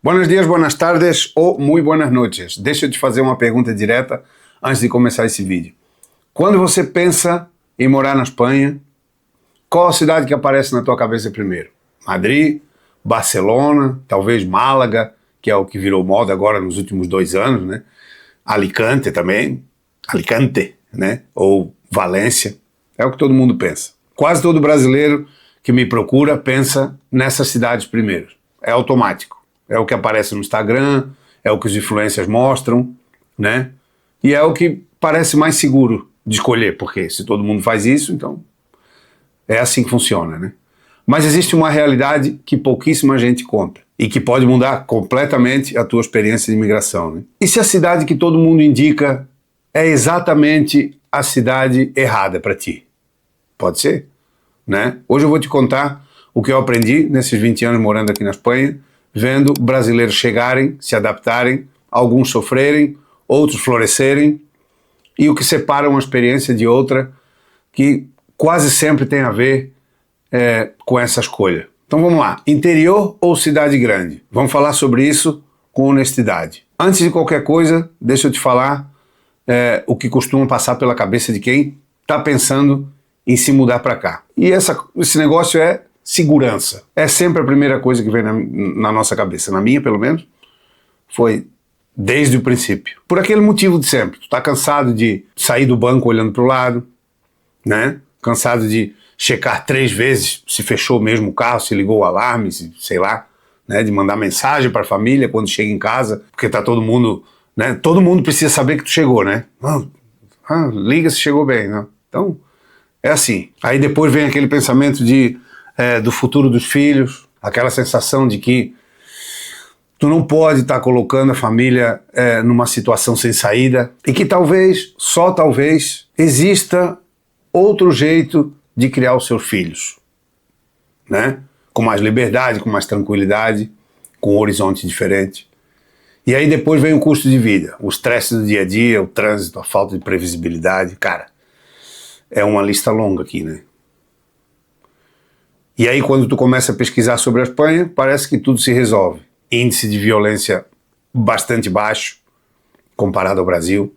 Buenos dias, buenas tardes ou muy buenas noches. Deixa eu te fazer uma pergunta direta antes de começar esse vídeo. Quando você pensa em morar na Espanha, qual a cidade que aparece na tua cabeça primeiro? Madrid, Barcelona, talvez Málaga, que é o que virou moda agora nos últimos 2 anos, né? Alicante também, né? Ou Valência, é o que todo mundo pensa. Quase todo brasileiro que me procura pensa nessas cidades primeiro. É automático. É o que aparece no Instagram, é o que os influencers mostram, né? E é o que parece mais seguro de escolher, porque se todo mundo faz isso, então é assim que funciona, né? Mas existe uma realidade que pouquíssima gente conta e que pode mudar completamente a tua experiência de imigração, né? E se a cidade que todo mundo indica é exatamente a cidade errada para ti? Pode ser, né? Hoje eu vou te contar o que eu aprendi nesses 20 anos morando aqui na Espanha, vendo brasileiros chegarem, se adaptarem, alguns sofrerem, outros florescerem, e o que separa uma experiência de outra, que quase sempre tem a ver com essa escolha. Então vamos lá, interior ou cidade grande? Vamos falar sobre isso com honestidade. Antes de qualquer coisa, deixa eu te falar o que costuma passar pela cabeça de quem está pensando em se mudar para cá. E esse negócio é segurança. É sempre a primeira coisa que vem na nossa cabeça. Na minha, pelo menos, foi desde o princípio. Por aquele motivo de sempre. Tu tá cansado de sair do banco olhando para o lado, né? Cansado de checar 3 vezes se fechou mesmo o carro, se ligou o alarme, sei lá, né? De mandar mensagem para a família quando chega em casa, porque tá todo mundo, né? Todo mundo precisa saber que tu chegou, né? Liga se chegou bem, né? Então, é assim. Aí depois vem aquele pensamento do futuro dos filhos, aquela sensação de que tu não pode estar colocando a família numa situação sem saída e que talvez, só talvez, exista outro jeito de criar os seus filhos, né? Com mais liberdade, com mais tranquilidade, com um horizonte diferente. E aí depois vem o custo de vida, o estresse do dia a dia, o trânsito, a falta de previsibilidade. Cara, é uma lista longa aqui, né? E aí quando tu começa a pesquisar sobre a Espanha, parece que tudo se resolve. Índice de violência bastante baixo, comparado ao Brasil.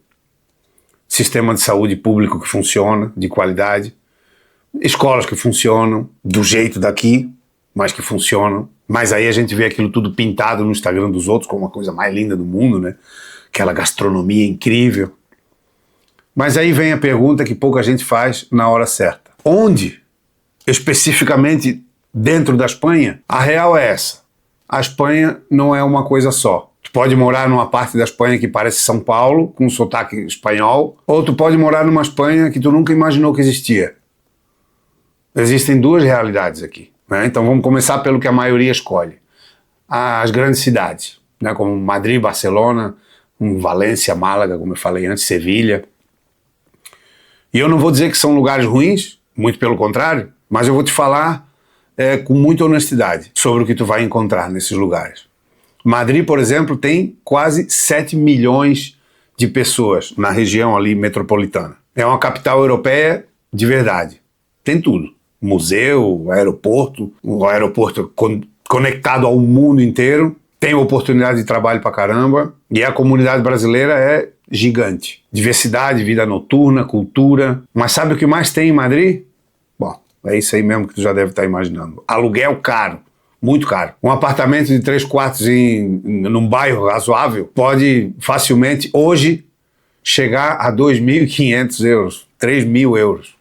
Sistema de saúde público que funciona, de qualidade. Escolas que funcionam, do jeito daqui, mas que funcionam. Mas aí a gente vê aquilo tudo pintado no Instagram dos outros como uma coisa mais linda do mundo, né? Aquela gastronomia incrível. Mas aí vem a pergunta que pouca gente faz na hora certa. Onde, especificamente dentro da Espanha, a real é essa. A Espanha não é uma coisa só. Tu pode morar numa parte da Espanha que parece São Paulo, com um sotaque espanhol, ou tu pode morar numa Espanha que tu nunca imaginou que existia. Existem 2 realidades aqui, né? Então vamos começar pelo que a maioria escolhe. As grandes cidades, né? Como Madrid, Barcelona, Valência, Málaga, como eu falei antes, Sevilha. E eu não vou dizer que são lugares ruins, muito pelo contrário, mas eu vou te falar com muita honestidade sobre o que tu vai encontrar nesses lugares. Madrid, por exemplo, tem quase 7 milhões de pessoas na região ali metropolitana. É uma capital europeia de verdade. Tem tudo. Museu, aeroporto, o aeroporto conectado ao mundo inteiro, tem oportunidade de trabalho pra caramba, e a comunidade brasileira é gigante. Diversidade, vida noturna, cultura. Mas sabe o que mais tem em Madrid? Bom, é isso aí mesmo que tu já deve estar imaginando. Aluguel caro, muito caro. Um apartamento de 3 quartos num bairro razoável pode facilmente, hoje, chegar a 2.500 euros, 3.000 euros.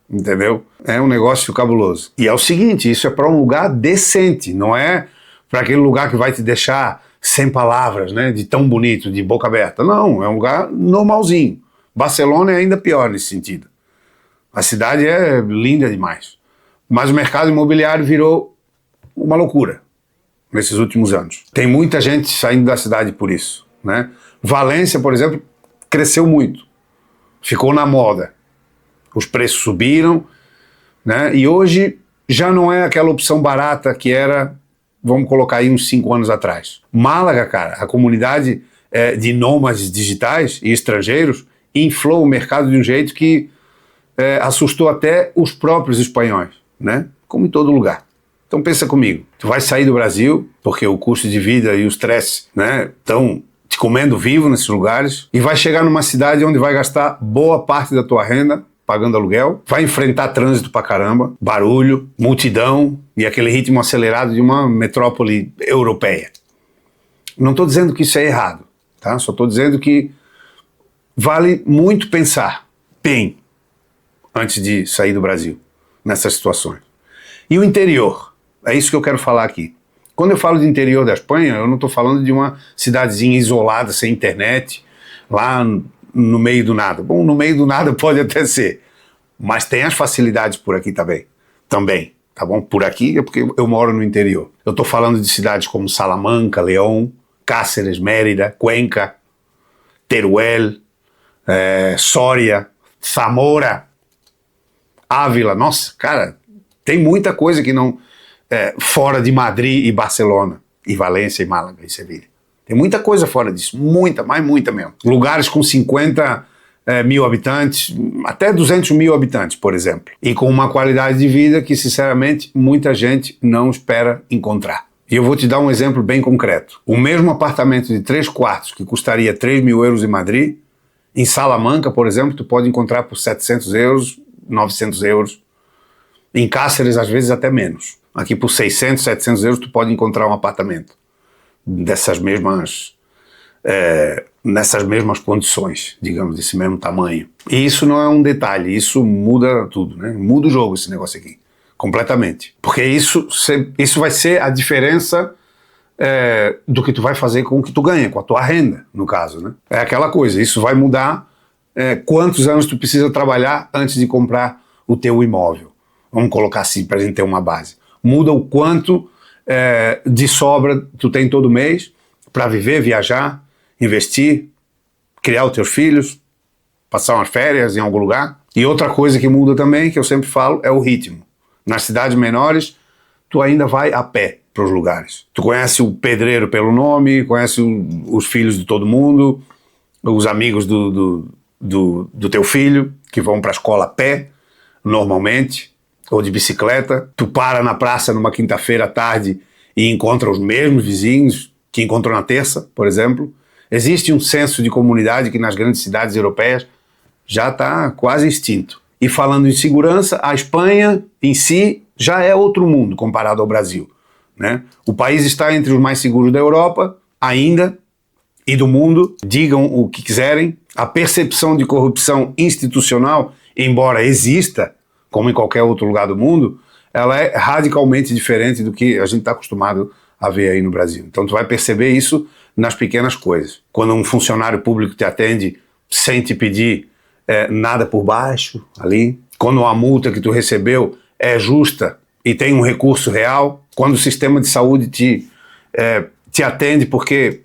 Entendeu? É um negócio cabuloso. E é o seguinte, isso é para um lugar decente, não é para aquele lugar que vai te deixar sem palavras, né? De tão bonito, de boca aberta. Não, é um lugar normalzinho. Barcelona é ainda pior nesse sentido. A cidade é linda demais. Mas o mercado imobiliário virou uma loucura nesses últimos anos. Tem muita gente saindo da cidade por isso, né? Valência, por exemplo, cresceu muito. Ficou na moda. Os preços subiram, né? E hoje já não é aquela opção barata que era, vamos colocar aí, uns 5 anos atrás. Málaga, cara, a comunidade de nômades digitais e estrangeiros inflou o mercado de um jeito que assustou até os próprios espanhóis, né? Como em todo lugar. Então pensa comigo, tu vai sair do Brasil, porque o custo de vida e o estresse, né, estão te comendo vivo nesses lugares, e vai chegar numa cidade onde vai gastar boa parte da tua renda pagando aluguel, vai enfrentar trânsito pra caramba, barulho, multidão e aquele ritmo acelerado de uma metrópole europeia. Não estou dizendo que isso é errado, tá? Só estou dizendo que vale muito pensar bem antes de sair do Brasil nessas situações. E o interior, é isso que eu quero falar aqui. Quando eu falo de interior da Espanha, eu não estou falando de uma cidadezinha isolada, sem internet, lá no meio do nada. Bom, no meio do nada pode até ser, mas tem as facilidades por aqui também, tá bom? Por aqui é porque eu moro no interior. Eu estou falando de cidades como Salamanca, León, Cáceres, Mérida, Cuenca, Teruel, Soria, Zamora, Ávila. Nossa, cara, tem muita coisa que não... fora de Madrid e Barcelona, e Valência e Málaga e Sevilha. Tem muita coisa fora disso, muita, mas muita mesmo. Lugares com 50 mil habitantes, até 200 mil habitantes, por exemplo. E com uma qualidade de vida que, sinceramente, muita gente não espera encontrar. E eu vou te dar um exemplo bem concreto. O mesmo apartamento de 3 quartos que custaria 3 mil euros em Madrid, em Salamanca, por exemplo, tu pode encontrar por 700 euros, 900 euros. Em Cáceres, às vezes, até menos. Aqui por 600, 700 euros tu pode encontrar um apartamento nessas mesmas condições, digamos, desse mesmo tamanho. E isso não é um detalhe, isso muda tudo, né? Muda o jogo esse negócio aqui, completamente. Porque isso vai ser a diferença do que tu vai fazer com o que tu ganha, com a tua renda, no caso, né? É aquela coisa, isso vai mudar quantos anos tu precisa trabalhar antes de comprar o teu imóvel. Vamos colocar assim, para a gente ter uma base. Muda o quanto de sobra tu tem todo mês para viver, viajar, investir, criar os teus filhos, passar umas férias em algum lugar. E outra coisa que muda também, que eu sempre falo, é o ritmo. Nas cidades menores, tu ainda vai a pé para os lugares. Tu conhece o pedreiro pelo nome, conhece os filhos de todo mundo, os amigos do teu filho, que vão para a escola a pé, normalmente, ou de bicicleta. Tu para na praça numa quinta-feira à tarde e encontra os mesmos vizinhos que encontrou na terça, por exemplo. Existe um senso de comunidade que nas grandes cidades europeias já está quase extinto. E falando em segurança, a Espanha em si já é outro mundo comparado ao Brasil, né? O país está entre os mais seguros da Europa, ainda, e do mundo. Digam o que quiserem. A percepção de corrupção institucional, embora exista, como em qualquer outro lugar do mundo, ela é radicalmente diferente do que a gente está acostumado a ver aí no Brasil. Então tu vai perceber isso nas pequenas coisas. Quando um funcionário público te atende sem te pedir nada por baixo, ali. Quando a multa que tu recebeu é justa e tem um recurso real. Quando o sistema de saúde te atende porque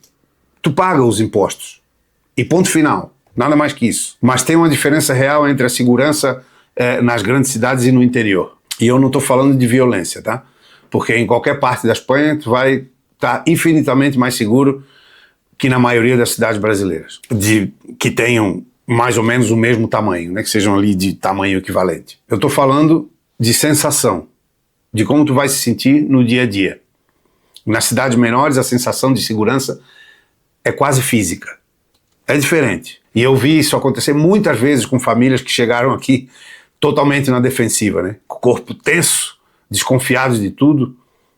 tu paga os impostos. E ponto final. Nada mais que isso. Mas tem uma diferença real entre a segurança nas grandes cidades e no interior. E eu não estou falando de violência, tá? Porque em qualquer parte da Espanha tu vai estar infinitamente mais seguro que na maioria das cidades brasileiras, que tenham mais ou menos o mesmo tamanho, né? Que sejam ali de tamanho equivalente. Eu estou falando de sensação, de como tu vai se sentir no dia a dia. Nas cidades menores a sensação de segurança é quase física. É diferente. E eu vi isso acontecer muitas vezes com famílias que chegaram aqui totalmente na defensiva, né? Com o corpo tenso, desconfiados de tudo,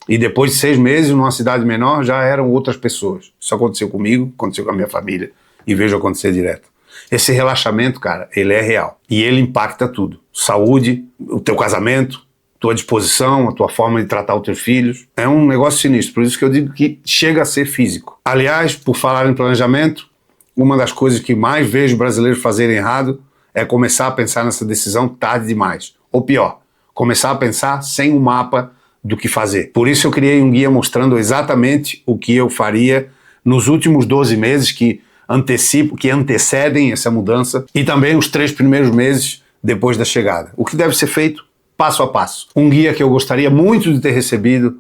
e depois de 6 meses numa cidade menor já eram outras pessoas. Isso aconteceu comigo, aconteceu com a minha família, e vejo acontecer direto. Esse relaxamento, cara, ele é real, e ele impacta tudo. Saúde, o teu casamento, tua disposição, a tua forma de tratar os teus filhos. É um negócio sinistro, por isso que eu digo que chega a ser físico. Aliás, por falar em planejamento, uma das coisas que mais vejo brasileiros fazerem errado é começar a pensar nessa decisão tarde demais. Ou pior, começar a pensar sem um mapa do que fazer. Por isso eu criei um guia mostrando exatamente o que eu faria nos últimos 12 meses que antecedem essa mudança, e também os 3 primeiros meses depois da chegada. O que deve ser feito passo a passo. Um guia que eu gostaria muito de ter recebido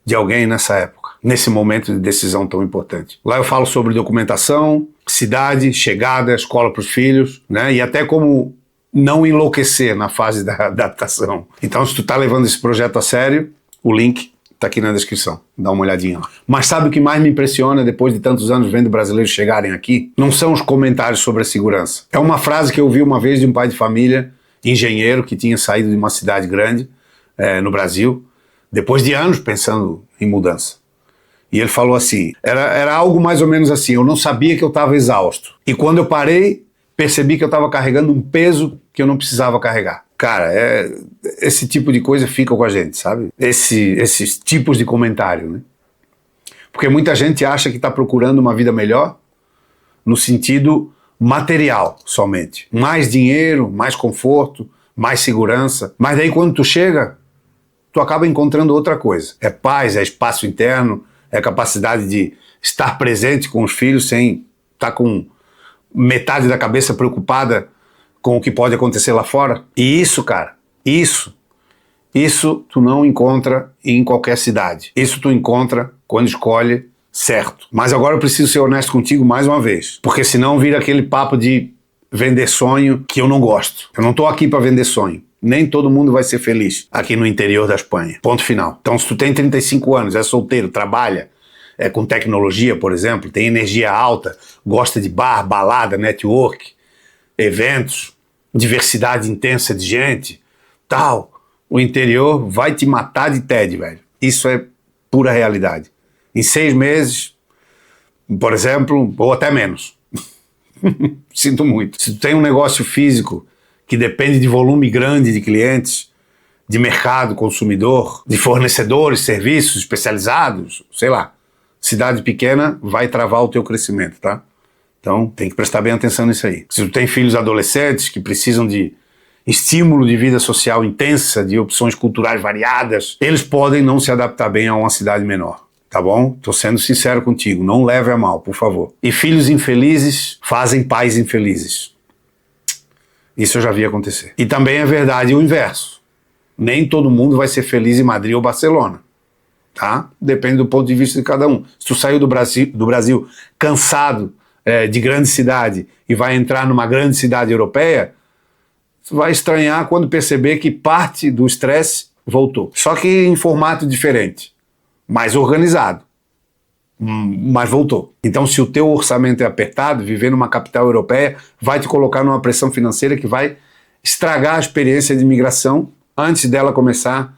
de alguém nessa época, nesse momento de decisão tão importante. Lá eu falo sobre documentação, cidade, chegada, escola para os filhos, né? E até como não enlouquecer na fase da adaptação. Então, se tu está levando esse projeto a sério, O link está aqui na descrição, dá uma olhadinha lá. Mas sabe o que mais me impressiona depois de tantos anos vendo brasileiros chegarem aqui? Não são os comentários sobre a segurança. É uma frase que eu ouvi uma vez de um pai de família, engenheiro, que tinha saído de uma cidade grande no Brasil, depois de anos pensando em mudança. E ele falou assim, era algo mais ou menos assim, eu não sabia que eu estava exausto. E quando eu parei, percebi que eu estava carregando um peso que eu não precisava carregar. Cara, esse tipo de coisa fica com a gente, sabe? Esses tipos de comentário, né? Porque muita gente acha que está procurando uma vida melhor no sentido material somente. Mais dinheiro, mais conforto, mais segurança. Mas daí quando tu chega, tu acaba encontrando outra coisa. É paz, é espaço interno, é capacidade de estar presente com os filhos sem estar com metade da cabeça preocupada com o que pode acontecer lá fora. E isso, cara, isso tu não encontra em qualquer cidade. Isso tu encontra quando escolhe certo. Mas agora eu preciso ser honesto contigo mais uma vez, porque senão vira aquele papo de vender sonho que eu não gosto. Eu não tô aqui para vender sonho. Nem todo mundo vai ser feliz aqui no interior da Espanha. Ponto final. Então, se tu tem 35 anos, é solteiro, trabalha com tecnologia, por exemplo, tem energia alta, gosta de bar, balada, network, eventos, diversidade intensa de gente, tal, o interior vai te matar de tédio, velho. Isso é pura realidade. Em 6 meses, por exemplo, ou até menos. Sinto muito. Se tu tem um negócio físico que depende de volume grande de clientes, de mercado consumidor, de fornecedores, serviços especializados, sei lá, cidade pequena vai travar o teu crescimento, tá? Então tem que prestar bem atenção nisso aí. Se tu tem filhos adolescentes que precisam de estímulo de vida social intensa, de opções culturais variadas, eles podem não se adaptar bem a uma cidade menor. Tá bom? Tô sendo sincero contigo, não leve a mal, por favor. E filhos infelizes fazem pais infelizes. Isso eu já vi acontecer. E também é verdade o inverso. Nem todo mundo vai ser feliz em Madrid ou Barcelona. Tá? Depende do ponto de vista de cada um. Se tu saiu do Brasil cansado de grande cidade e vai entrar numa grande cidade europeia, tu vai estranhar quando perceber que parte do estresse voltou. Só que em formato diferente. Mais organizado. Mas voltou. Então, se o teu orçamento é apertado, viver numa capital europeia vai te colocar numa pressão financeira que vai estragar a experiência de imigração antes dela começar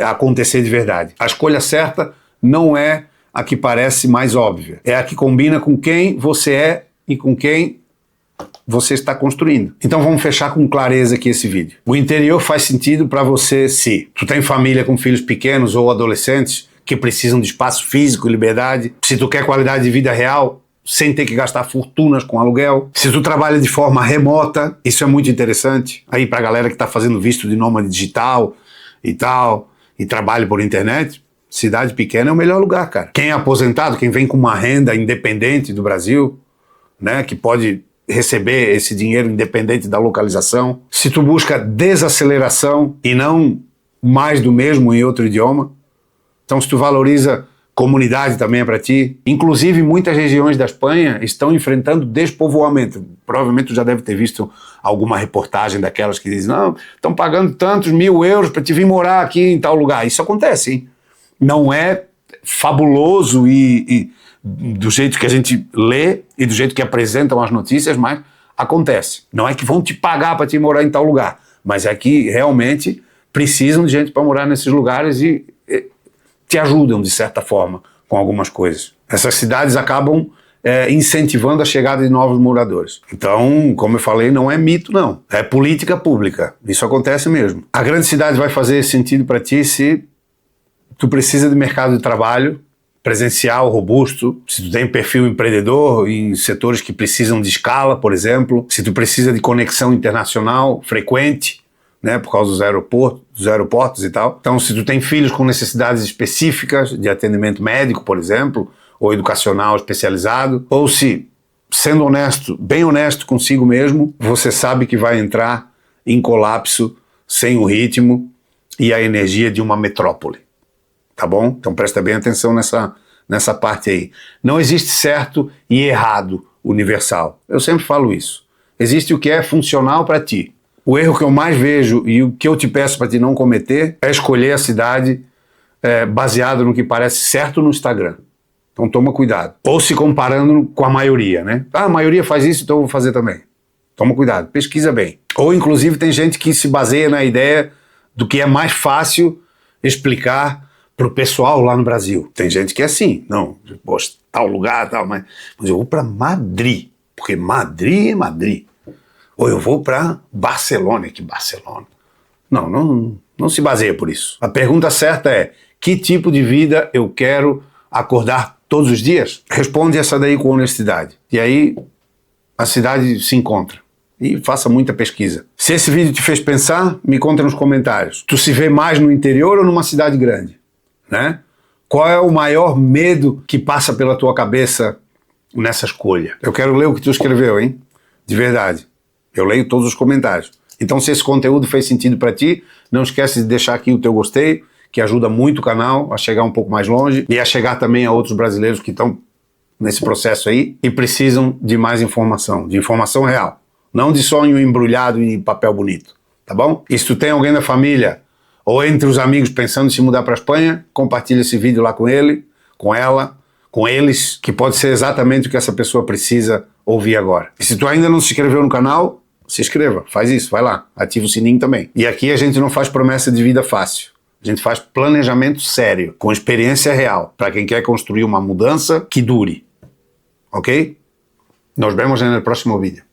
a acontecer de verdade. A escolha certa não é a que parece mais óbvia. É a que combina com quem você é e com quem você está construindo. Então vamos fechar com clareza aqui esse vídeo. O interior faz sentido para você se tu tem família com filhos pequenos ou adolescentes que precisam de espaço físico e liberdade, se tu quer qualidade de vida real sem ter que gastar fortunas com aluguel, se tu trabalha de forma remota, isso é muito interessante, aí pra galera que tá fazendo visto de nômade digital e tal, e trabalha por internet, cidade pequena é o melhor lugar, cara. Quem é aposentado, quem vem com uma renda independente do Brasil, né, que pode receber esse dinheiro independente da localização, se tu busca desaceleração e não mais do mesmo em outro idioma, então se tu valoriza comunidade também é para ti. Inclusive muitas regiões da Espanha estão enfrentando despovoamento. Provavelmente tu já deve ter visto alguma reportagem daquelas que dizem, não, estão pagando tantos 1.000 euros para te vir morar aqui em tal lugar. Isso acontece, hein? Não é fabuloso e do jeito que a gente lê e do jeito que apresentam as notícias, mas acontece. Não é que vão te pagar para te morar em tal lugar, mas é que realmente precisam de gente para morar nesses lugares e te ajudam de certa forma com algumas coisas. Essas cidades acabam incentivando a chegada de novos moradores. Então, como eu falei, não é mito não, é política pública, isso acontece mesmo. A grande cidade vai fazer sentido para ti se tu precisa de mercado de trabalho presencial, robusto, se tu tem perfil empreendedor em setores que precisam de escala, por exemplo, se tu precisa de conexão internacional frequente, né, por causa dos aeroportos e tal. Então, se tu tem filhos com necessidades específicas de atendimento médico, por exemplo, ou educacional especializado, ou se, sendo honesto, bem honesto consigo mesmo, você sabe que vai entrar em colapso sem o ritmo e a energia de uma metrópole. Tá bom? Então presta bem atenção nessa parte aí. Não existe certo e errado universal. Eu sempre falo isso. Existe o que é funcional para ti. O erro que eu mais vejo e o que eu te peço para ti não cometer é escolher a cidade baseado no que parece certo no Instagram. Então toma cuidado. Ou se comparando com a maioria, né? Ah, a maioria faz isso, então eu vou fazer também. Toma cuidado, pesquisa bem. Ou inclusive tem gente que se baseia na ideia do que é mais fácil explicar para o pessoal lá no Brasil. Tem gente que é assim, não, poxa, tal lugar, tal, mas eu vou para Madrid, porque Madrid é Madrid. Ou eu vou para Barcelona, que Barcelona. Não se baseia por isso. A pergunta certa é, que tipo de vida eu quero acordar todos os dias? Responde essa daí com honestidade. E aí a cidade se encontra. E faça muita pesquisa. Se esse vídeo te fez pensar, me conta nos comentários. Tu se vê mais no interior ou numa cidade grande? Né? Qual é o maior medo que passa pela tua cabeça nessa escolha? Eu quero ler o que tu escreveu, hein? De verdade. Eu leio todos os comentários. Então, se esse conteúdo fez sentido para ti, não esquece de deixar aqui o teu gostei, que ajuda muito o canal a chegar um pouco mais longe e a chegar também a outros brasileiros que estão nesse processo aí e precisam de mais informação, de informação real. Não de sonho embrulhado em papel bonito, tá bom? E se tu tem alguém da família ou entre os amigos pensando em se mudar para a Espanha, compartilha esse vídeo lá com ele, com ela, com eles, que pode ser exatamente o que essa pessoa precisa ouvir agora. E se tu ainda não se inscreveu no canal, se inscreva, faz isso, vai lá, ativa o sininho também. E aqui a gente não faz promessa de vida fácil. A gente faz planejamento sério, com experiência real, para quem quer construir uma mudança que dure. Ok? Nos vemos no próximo vídeo.